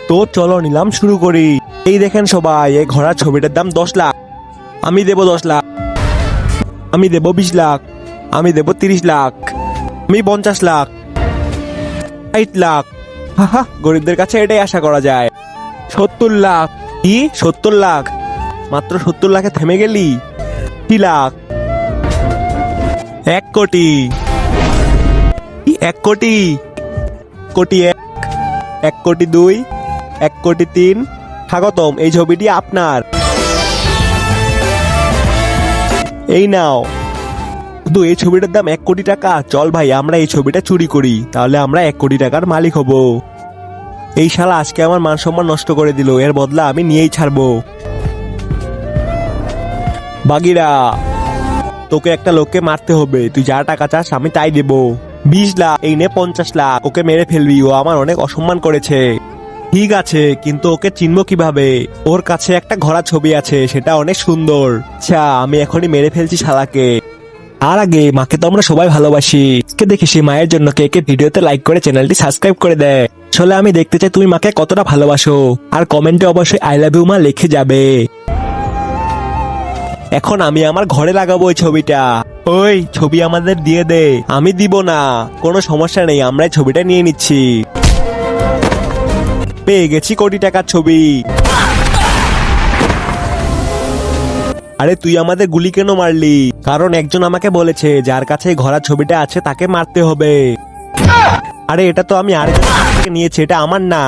তো চলো নিলাম শুরু করি। এই দেখেন সবাই, এই ঘোড়ার ছবিটার দাম 10 লাখ। আমি দেব 10 লাখ, আমি দেব 20 লাখ, আমি দেব 30 লাখ, আমি 50 লাখ, 60 লাখ। হাহা, গরিবদের কাছে এটাই আশা করা যায়। 70 লাখ। কি 70 লাখ? মাত্র 70 লাখে থেমে গেলি? 2 লাখ, 1 কোটি, 1 কোটি, কোটি 1, 1 কোটি 2, 1 কোটি 3। স্বাগতম, এই ছবিটি আপনার। এই নাও। শুধু এই ছবিটার দাম 1 কোটি টাকা। চল ভাই, আমরা এই ছবিটা চুরি করি, তাহলে আমরা 1 কোটি টাকার মালিক হব। এই শালা আজকে আমার মান সম্মান নষ্ট করে দিল, এর বদলা আমি নিয়েই ছাড়বো। বাগিরা, তোকে একটা লোককে মারতে হবে, তুই যা টাকা চাস আমি তাই দেব। 20 লাখ, এই নে 50 লাখ, ওকে মেরে ফেলবি, ও আমার অনেক অসম্মান করেছে। ঠিক আছে, কিন্তু ওকে চিনবো কিভাবে? ওর কাছে একটা ঘোড়া ছবি আছে, সেটা অনেক সুন্দর। আচ্ছা, আমি এখনই মেরে ফেলছি শালাকে। আর আগে মাকে তো আমরা সবাই ভালোবাসি, কে দেখি সে মায়ের জন্য কে কে ভিডিওতে লাইক করে চ্যানেলটি সাবস্ক্রাইব করে দেয়। আসলে আমি দেখতে চাই তুমি মাকে কতটা ভালোবাসো, আর কমেন্টে অবশ্যই আই লাভ ইউ মা লিখে যাবে। এখন আমি আমার ঘরে লাগাবো ওই ছবিটা। ওই ছবি আমাদের দিয়ে দে। আমি দিব না, কোনো সমস্যা নেই, আমরা এই ছবিটা নিয়ে নিচ্ছি। পেয়ে গেছি কোটি টাকার ছবি। আরে তুই আমাদের গুলি কেন মারলি? কারণ একজন আমাকে বলেছে যার কাছে ঘোড়ার ছবিটা আছে তাকে মারতে হবে। আরে এটা তো আমি আরেকজনের কাছ থেকে নিয়েছি, এটা আমার না।